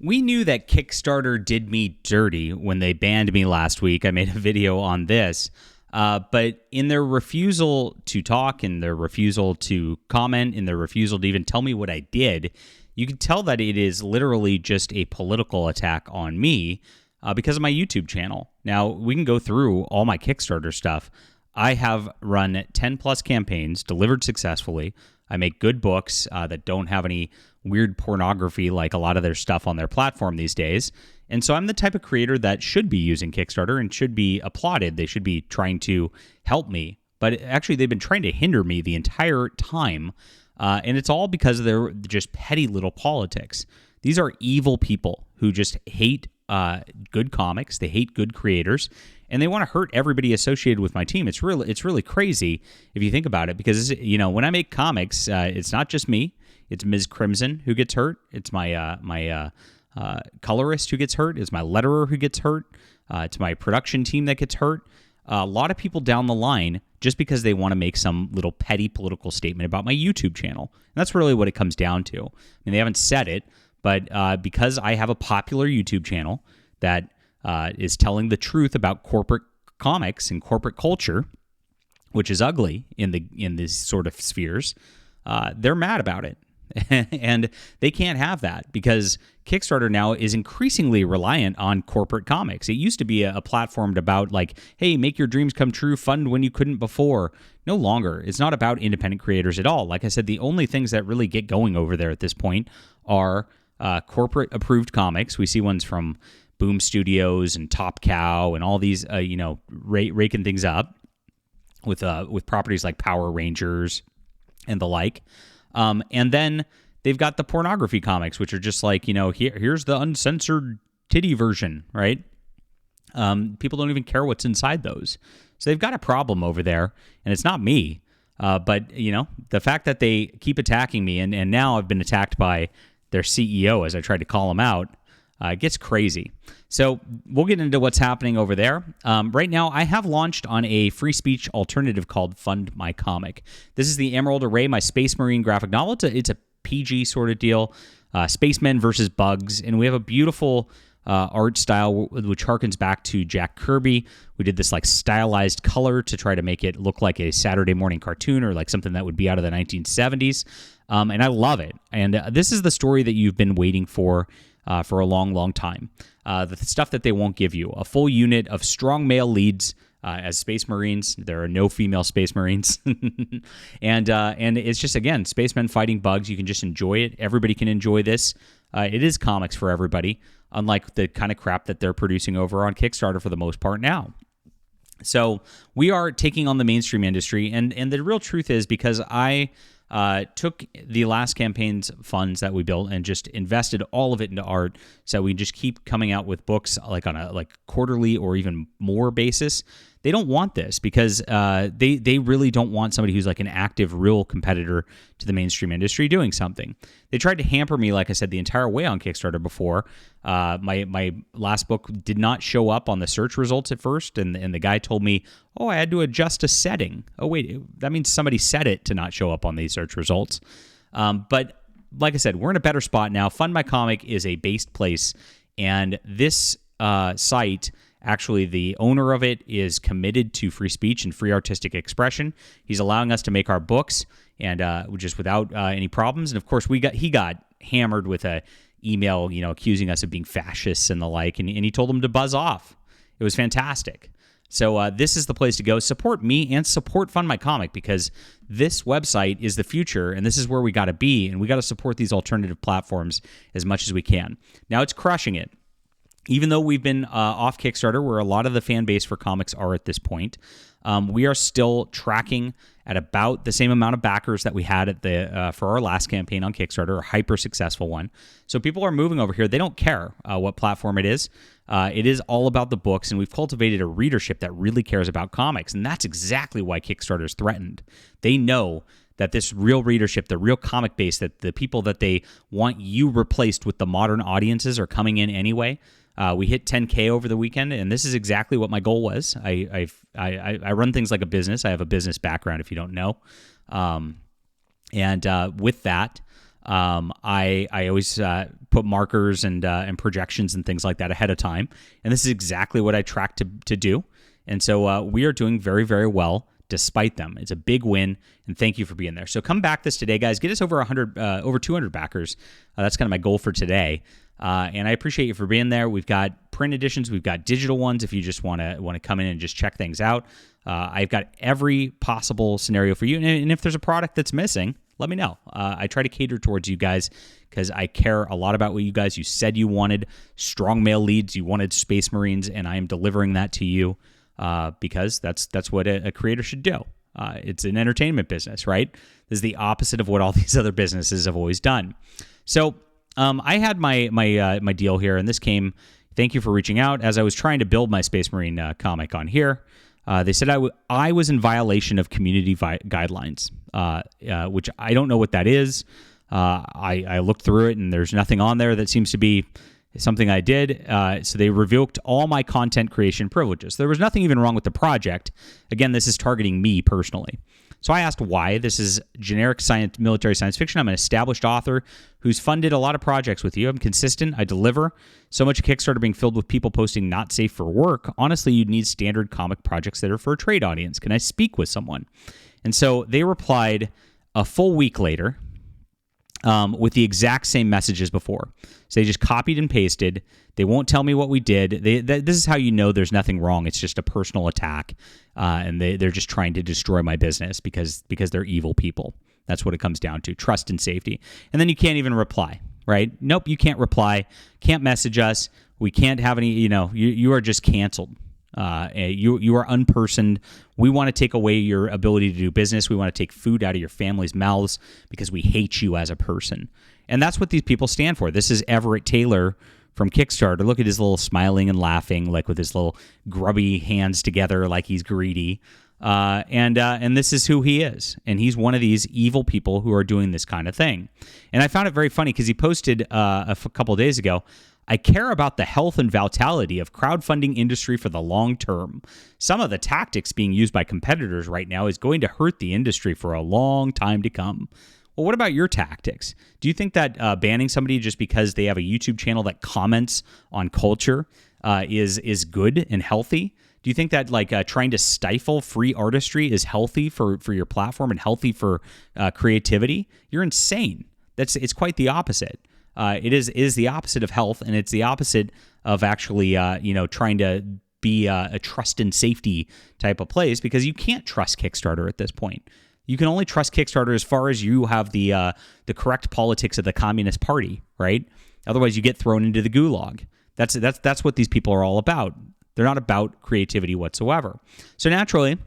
We knew that Kickstarter did me dirty when they banned me last week. I made a video on this. But in their refusal to talk, in their refusal to comment, in their refusal to even tell me what I did, you can tell that it is literally just a political attack on me because of my YouTube channel. Now, we can go through all my Kickstarter stuff. I have run 10 plus campaigns, delivered successfully. I make good books that don't have any weird pornography like a lot of their stuff on their platform these days. And so I'm the type of creator that should be using Kickstarter and should be applauded. They should be trying to help me. But actually, they've been trying to hinder me the entire time. And it's all because of their just petty little politics. These are evil people who just hate good comics. They hate good creators. And they want to hurt everybody associated with my team. It's really crazy if you think about it, because when I make comics, it's not just me. It's Ms. Crimson who gets hurt. It's my colorist who gets hurt. It's my letterer who gets hurt. It's my production team that gets hurt. A lot of people down the line just because they want to make some little petty political statement about my YouTube channel. And that's really what it comes down to. I mean, they haven't said it, but because I have a popular YouTube channel that is telling the truth about corporate comics and corporate culture, which is ugly in these sort of spheres, they're mad about it. And they can't have that because Kickstarter now is increasingly reliant on corporate comics. It used to be a platform about like, hey, make your dreams come true, fund when you couldn't before. No longer. It's not about independent creators at all. Like I said, the only things that really get going over there at this point are corporate approved comics. We see ones from Boom Studios and Top Cow and all these, raking things up with properties like Power Rangers and the like. And then they've got the pornography comics, which are just like, here's the uncensored titty version, right? People don't even care what's inside those. So they've got a problem over there, and it's not me. But, the fact that they keep attacking me, and now I've been attacked by their CEO as I tried to call him out, gets crazy. So we'll get into what's happening over there. Right now, I have launched on a free speech alternative called Fund My Comic. This is the Emerald Array, my Space Marine graphic novel. It's a PG sort of deal, spacemen versus bugs, and we have a beautiful art style which harkens back to Jack Kirby. We did this like stylized color to try to make it look like a Saturday morning cartoon or like something that would be out of the 1970s, and I love it. And this is the story that you've been waiting for a long, long time. The stuff that they won't give you. A full unit of strong male leads as Space Marines. There are no female Space Marines. and it's just, again, spacemen fighting bugs. You can just enjoy it. Everybody can enjoy this. It is comics for everybody, unlike the kind of crap that they're producing over on Kickstarter for the most part now. So we are taking on the mainstream industry. And the real truth is because I took the last campaign's funds that we built and just invested all of it into art, so we just keep coming out with books like on a quarterly or even more basis. They don't want this because they really don't want somebody who's like an active, real competitor to the mainstream industry doing something. They tried to hamper me, like I said, the entire way on Kickstarter before. My last book did not show up on the search results at first, and the guy told me, oh, I had to adjust a setting. Oh, wait, that means somebody set it to not show up on these search results. But like I said, we're in a better spot now. Fund My Comic is a based place, and this site, actually, the owner of it is committed to free speech and free artistic expression. He's allowing us to make our books, and just without any problems. And of course, he got hammered with a email, accusing us of being fascists and the like, and he told them to buzz off. It was fantastic. So this is the place to go. Support me and support Fund My Comic, because this website is the future, and this is where we got to be, and we got to support these alternative platforms as much as we can. Now, it's crushing it. Even though we've been off Kickstarter, where a lot of the fan base for comics are at this point, we are still tracking at about the same amount of backers that we had at for our last campaign on Kickstarter, a hyper successful one. So people are moving over here. They don't care what platform it is. It is all about the books, and we've cultivated a readership that really cares about comics, and that's exactly why Kickstarter is threatened. They know that this real readership, the real comic base, that the people that they want you replaced with the modern audiences are coming in anyway. We hit 10K over the weekend, and this is exactly what my goal was. I run things like a business. I have a business background, if you don't know. And with that, I always put markers and projections and things like that ahead of time. And this is exactly what I track to do. And so we are doing very, very well despite them. It's a big win, and thank you for being there. So come back this today, guys. Get us over 200 backers. That's kind of my goal for today. And I appreciate you for being there. We've got print editions. We've got digital ones if you just want to come in and just check things out. I've got every possible scenario for you. And if there's a product that's missing, let me know. I try to cater towards you guys because I care a lot about what you guys. You said you wanted strong male leads. You wanted Space Marines, and I am delivering that to you because that's what a creator should do. It's an entertainment business, right? This is the opposite of what all these other businesses have always done. So I had my deal here, and this came. Thank you for reaching out. As I was trying to build my Space Marine comic on here, they said I was in violation of community guidelines, which I don't know what that is. I looked through it, and there's nothing on there that seems to be something I did. So they revoked all my content creation privileges. There was nothing even wrong with the project. Again, this is targeting me personally. So I asked why. This is generic military science fiction. I'm an established author who's funded a lot of projects with you. I'm consistent. I deliver. So much Kickstarter being filled with people posting not safe for work. Honestly, you'd need standard comic projects that are for a trade audience. Can I speak with someone? And so they replied a full week later with the exact same message as before. So they just copied and pasted. They won't tell me what we did. This is how you know there's nothing wrong. It's just a personal attack, and they're just trying to destroy my business because they're evil people. That's what it comes down to, trust and safety. And then you can't even reply, right? Nope, you can't reply. Can't message us. We can't have any, you are just canceled. You are unpersoned. We want to take away your ability to do business. We want to take food out of your family's mouths because we hate you as a person. And that's what these people stand for. This is Everett Taylor from Kickstarter. Look at his little smiling and laughing, like with his little grubby hands together, like he's greedy. And this is who he is. And he's one of these evil people who are doing this kind of thing. And I found it very funny because he posted a couple of days ago, I care about the health and vitality of crowdfunding industry for the long term. Some of the tactics being used by competitors right now is going to hurt the industry for a long time to come. Well, what about your tactics? Do you think that banning somebody just because they have a YouTube channel that comments on culture is good and healthy? Do you think that trying to stifle free artistry is healthy for your platform and healthy for creativity? You're insane. It's quite the opposite. It is the opposite of health, and it's the opposite of actually trying to be a trust and safety type of place, because you can't trust Kickstarter at this point. You can only trust Kickstarter as far as you have the correct politics of the Communist Party, right? Otherwise, you get thrown into the gulag. That's what these people are all about. They're not about creativity whatsoever. So naturally,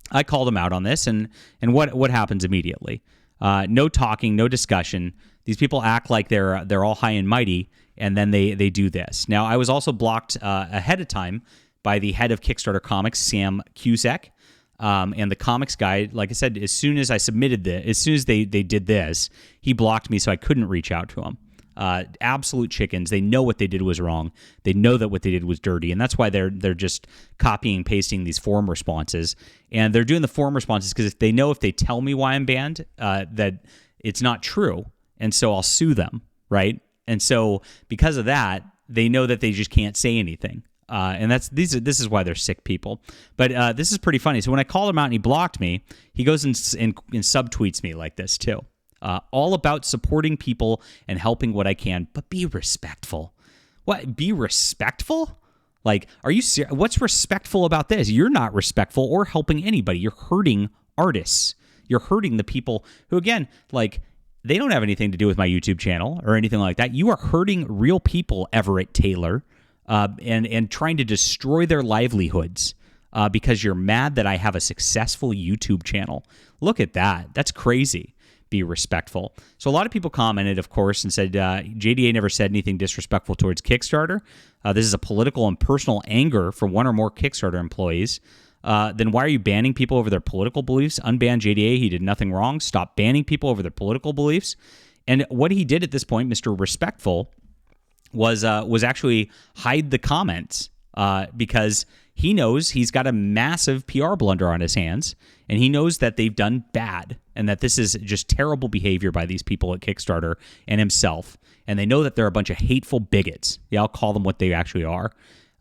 I called them out on this, and what happens immediately? No talking, no discussion. These people act like they're all high and mighty, and then they do this. Now, I was also blocked ahead of time by the head of Kickstarter Comics, Sam Cusack. And the comics guy, like I said, as soon as I submitted this, as soon as they did this, he blocked me, so I couldn't reach out to him. Absolute chickens. They know what they did was wrong. They know that what they did was dirty, and that's why they're just copying and pasting these forum responses. And they're doing the forum responses because they know if they tell me why I'm banned, that it's not true, and so I'll sue them, right? And so because of that, they know that they just can't say anything. And this is why they're sick people. But this is pretty funny. So when I called him out and he blocked me, he goes and subtweets me like this too. All about supporting people and helping what I can, but be respectful. What? Be respectful? Like, are you serious? What's respectful about this? You're not respectful or helping anybody. You're hurting artists. You're hurting the people who, again, they don't have anything to do with my YouTube channel or anything like that. You are hurting real people, Everett Taylor, and trying to destroy their livelihoods because you're mad that I have a successful YouTube channel. Look at that. That's crazy. Be respectful. So a lot of people commented, of course, and said JDA never said anything disrespectful towards Kickstarter. This is a political and personal anger from one or more Kickstarter employees. Then why are you banning people over their political beliefs? Unban JDA. He did nothing wrong. Stop banning people over their political beliefs. And what he did at this point, Mr. Respectful, was actually hide the comments because he knows he's got a massive PR blunder on his hands, and he knows that they've done bad and that this is just terrible behavior by these people at Kickstarter and himself. and they know that they're a bunch of hateful bigots. Yeah, I'll call them what they actually are.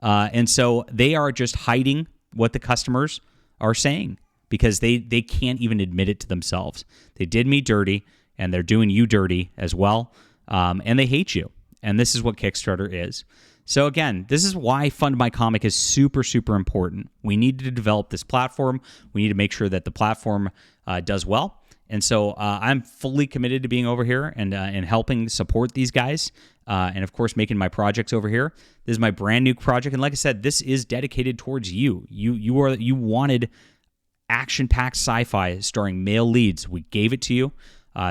And so they are just hiding what the customers are saying because they can't even admit it to themselves. They did me dirty, and they're doing you dirty as well, and they hate you. And this is what Kickstarter is. So again, this is why Fund My Comic is super, super important. We need to develop this platform. We need to make sure that the platform does well. And so I'm fully committed to being over here and helping support these guys. And of course, making my projects over here. This is my brand new project. And like I said, this is dedicated towards you. You wanted action-packed sci-fi starring male leads. We gave it to you.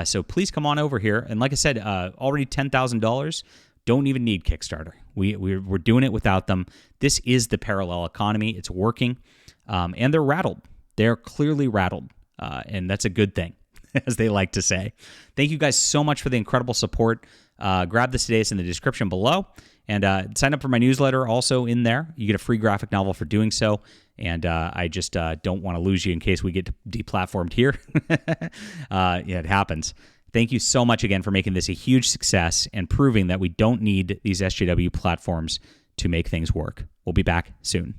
So please come on over here. And like I said, already $10,000. Don't even need Kickstarter. We're doing it without them. This is the parallel economy. It's working. And they're rattled. They're clearly rattled. And that's a good thing, as they like to say. Thank you guys so much for the incredible support. Grab this today. It's in the description below. And sign up for my newsletter also in there. You get a free graphic novel for doing so. And I just don't want to lose you in case we get deplatformed here. Yeah, it happens. Thank you so much again for making this a huge success and proving that we don't need these SJW platforms to make things work. We'll be back soon.